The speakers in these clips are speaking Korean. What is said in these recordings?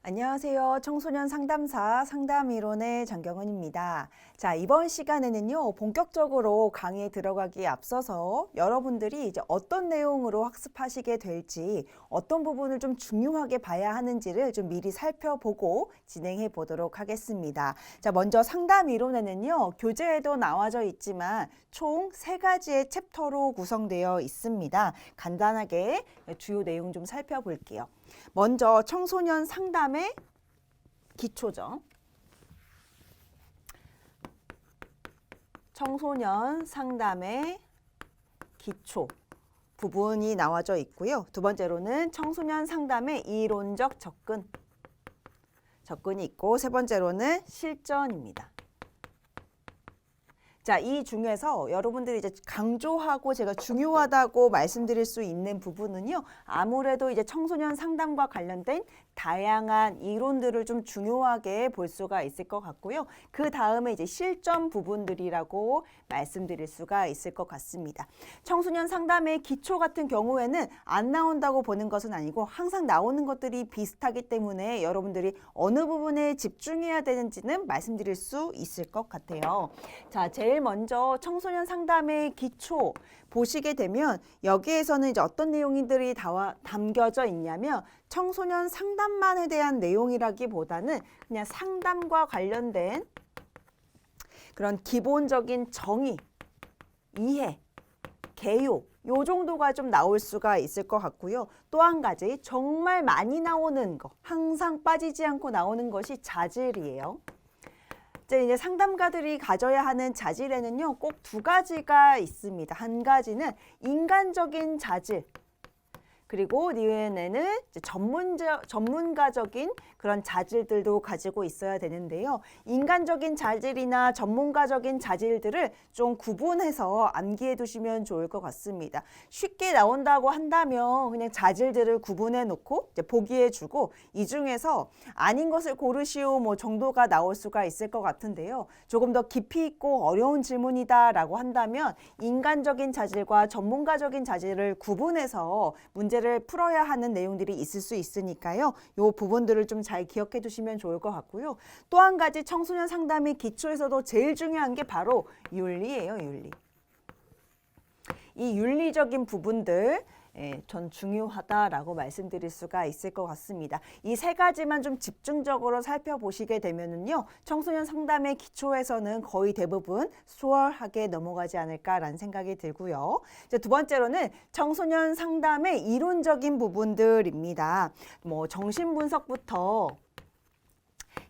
안녕하세요. 청소년 상담사 상담이론의 정경은입니다. 자, 이번 시간에는요, 본격적으로 강의에 들어가기에 앞서서 여러분들이 이제 어떤 내용으로 학습하시게 될지, 어떤 부분을 좀 중요하게 봐야 하는지를 좀 미리 살펴보고 진행해 보도록 하겠습니다. 자, 먼저 상담이론에는요, 교재에도 나와져 있지만 총 3가지의 챕터로 구성되어 있습니다. 간단하게 주요 내용 좀 살펴볼게요. 먼저 청소년 상담의 기초죠. 청소년 상담의 기초 부분이 나와져 있고요. 두 번째로는 청소년 상담의 이론적 접근이 있고, 세 번째로는 실전입니다. 자, 이 중에서 여러분들이 이제 강조하고 제가 중요하다고 말씀드릴 수 있는 부분은요, 아무래도 이제 청소년 상담과 관련된 다양한 이론들을 좀 중요하게 볼 수가 있을 것 같고요. 그 다음에 이제 실전 부분들이라고 말씀드릴 수가 있을 것 같습니다. 청소년 상담의 기초 같은 경우에는 안 나온다고 보는 것은 아니고 항상 나오는 것들이 비슷하기 때문에 여러분들이 어느 부분에 집중해야 되는지는 말씀드릴 수 있을 것 같아요. 자, 제일 먼저 청소년 상담의 기초 보시게 되면 여기에서는 이제 어떤 내용들이 담겨져 있냐면 청소년 상담만에 대한 내용이라기보다는 그냥 상담과 관련된 그런 기본적인 정의, 이해, 개요 요 정도가 좀 나올 수가 있을 것 같고요. 또 한 가지 정말 많이 나오는 거, 항상 빠지지 않고 나오는 것이 자질이에요. 이제 상담가들이 가져야 하는 자질에는요, 꼭 2가지가 있습니다. 한 가지는 인간적인 자질, 그리고 이외에는 전문가적인 그런 자질들도 가지고 있어야 되는데요. 인간적인 자질이나 전문가적인 자질들을 좀 구분해서 암기해 두시면 좋을 것 같습니다. 쉽게 나온다고 한다면 그냥 자질들을 구분해 놓고 이제 보기해 주고, 이 중에서 아닌 것을 고르시오 뭐 정도가 나올 수가 있을 것 같은데요. 조금 더 깊이 있고 어려운 질문이다라고 한다면 인간적인 자질과 전문가적인 자질을 구분해서 문제를 풀어야 하는 내용들이 있을 수 있으니까요. 이 부분들을 좀 잘 기억해 두시면 좋을 것 같고요. 또 한 가지 청소년 상담의 기초에서도 제일 중요한 게 바로 윤리예요. 윤리. 이 윤리적인 부분들 전 중요하다라고 말씀드릴 수가 있을 것 같습니다. 이 3가지만 좀 집중적으로 살펴보시게 되면은요, 청소년 상담의 기초에서는 거의 대부분 수월하게 넘어가지 않을까라는 생각이 들고요. 이제 두 번째로는 청소년 상담의 이론적인 부분들입니다. 뭐 정신분석부터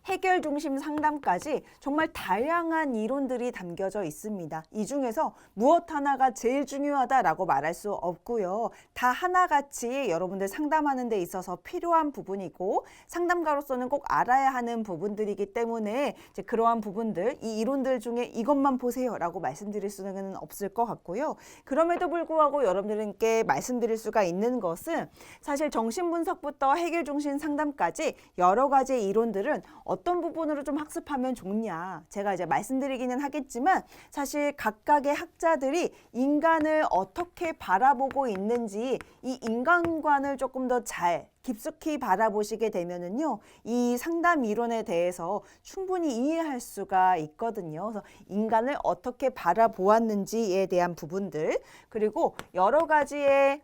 해결 중심 상담까지 정말 다양한 이론들이 담겨져 있습니다. 이 중에서 무엇 하나가 제일 중요하다라고 말할 수 없고요. 다 하나같이 여러분들 상담하는 데 있어서 필요한 부분이고 상담가로서는 꼭 알아야 하는 부분들이기 때문에 이제 그러한 부분들, 이 이론들 중에 이것만 보세요라고 말씀드릴 수는 없을 것 같고요. 그럼에도 불구하고 여러분들께 말씀드릴 수가 있는 것은 사실 정신분석부터 해결 중심 상담까지 여러 가지 이론들은 어떤 부분으로 좀 학습하면 좋냐, 제가 이제 말씀드리기는 하겠지만 사실 각각의 학자들이 인간을 어떻게 바라보고 있는지 이 인간관을 조금 더 잘 깊숙이 바라보시게 되면은요, 이 상담 이론에 대해서 충분히 이해할 수가 있거든요. 그래서 인간을 어떻게 바라보았는지에 대한 부분들, 그리고 여러 가지의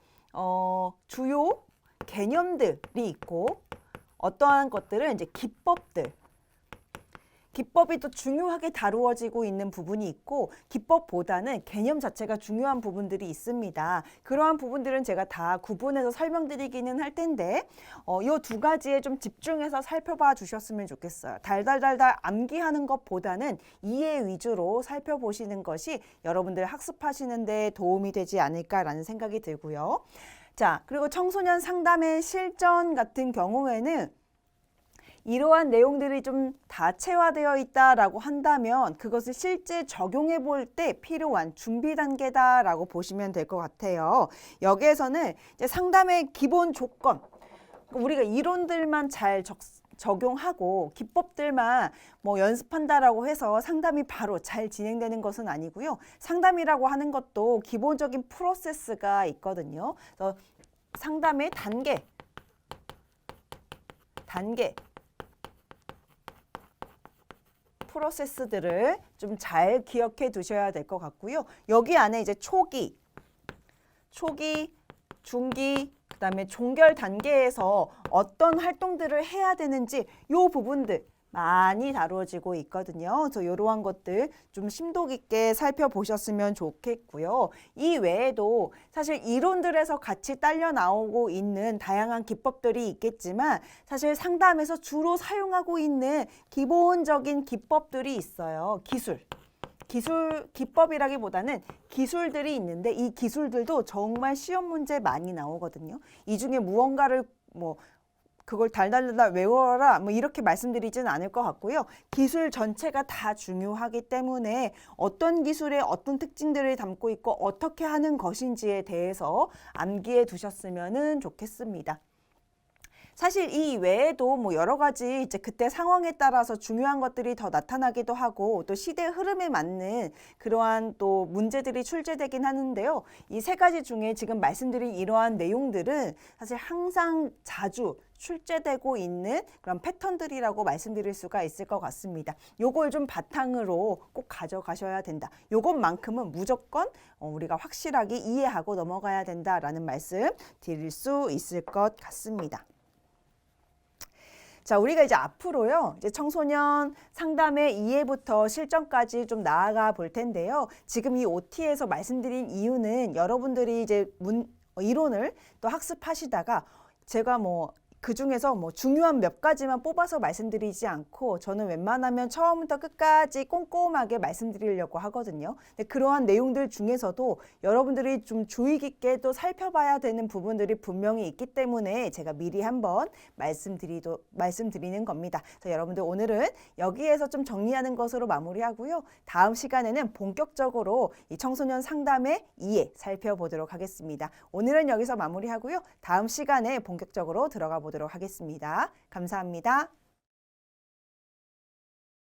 주요 개념들이 있고, 어떠한 것들은 이제 기법이 또 중요하게 다루어지고 있는 부분이 있고, 기법보다는 개념 자체가 중요한 부분들이 있습니다. 그러한 부분들은 제가 다 구분해서 설명드리기는 할 텐데 이 2가지에 좀 집중해서 살펴봐 주셨으면 좋겠어요. 달달달달 암기하는 것보다는 이해 위주로 살펴보시는 것이 여러분들 학습하시는 데 도움이 되지 않을까라는 생각이 들고요. 자, 그리고 청소년 상담의 실전 같은 경우에는 이러한 내용들이 좀 다체화되어 있다라고 한다면 그것을 실제 적용해 볼 때 필요한 준비 단계다라고 보시면 될 것 같아요. 여기에서는 이제 상담의 기본 조건, 우리가 이론들만 잘 적용하고 기법들만 뭐 연습한다라고 해서 상담이 바로 잘 진행되는 것은 아니고요. 상담이라고 하는 것도 기본적인 프로세스가 있거든요. 그래서 상담의 단계 프로세스들을 좀 잘 기억해 두셔야 될 것 같고요. 여기 안에 이제 초기, 중기, 그다음에 종결 단계에서 어떤 활동들을 해야 되는지 요 부분들 많이 다루어지고 있거든요. 그래서 이러한 것들 좀 심도 깊게 살펴보셨으면 좋겠고요. 이 외에도 사실 이론들에서 같이 딸려 나오고 있는 다양한 기법들이 있겠지만 사실 상담에서 주로 사용하고 있는 기본적인 기법들이 있어요. 기법이라기보다는 기술들이 있는데 이 기술들도 정말 시험 문제 많이 나오거든요. 이 중에 무언가를 그걸 달달달 외워라 이렇게 말씀드리진 않을 것 같고요. 기술 전체가 다 중요하기 때문에 어떤 기술에 어떤 특징들을 담고 있고 어떻게 하는 것인지에 대해서 암기해 두셨으면 좋겠습니다. 사실 이 외에도 여러 가지 이제 그때 상황에 따라서 중요한 것들이 더 나타나기도 하고 또 시대 흐름에 맞는 그러한 또 문제들이 출제되긴 하는데요. 이 세 가지 중에 지금 말씀드린 이러한 내용들은 사실 항상 자주 출제되고 있는 그런 패턴들이라고 말씀드릴 수가 있을 것 같습니다. 요걸 좀 바탕으로 꼭 가져가셔야 된다. 요것만큼은 무조건 우리가 확실하게 이해하고 넘어가야 된다라는 말씀 드릴 수 있을 것 같습니다. 자, 우리가 이제 앞으로요, 이제 청소년 상담의 이해부터 실전까지 좀 나아가 볼 텐데요. 지금 이 OT에서 말씀드린 이유는 여러분들이 이제 이론을 또 학습하시다가 제가 그 중에서 중요한 몇 가지만 뽑아서 말씀드리지 않고 저는 웬만하면 처음부터 끝까지 꼼꼼하게 말씀드리려고 하거든요. 근데 그러한 내용들 중에서도 여러분들이 좀 주의 깊게 또 살펴봐야 되는 부분들이 분명히 있기 때문에 제가 미리 한번 말씀드리는 겁니다. 그래서 여러분들 오늘은 여기에서 좀 정리하는 것으로 마무리하고요. 다음 시간에는 본격적으로 이 청소년 상담의 이해 살펴보도록 하겠습니다. 오늘은 여기서 마무리하고요. 다음 시간에 본격적으로 들어가 보도록 하겠습니다. 감사합니다.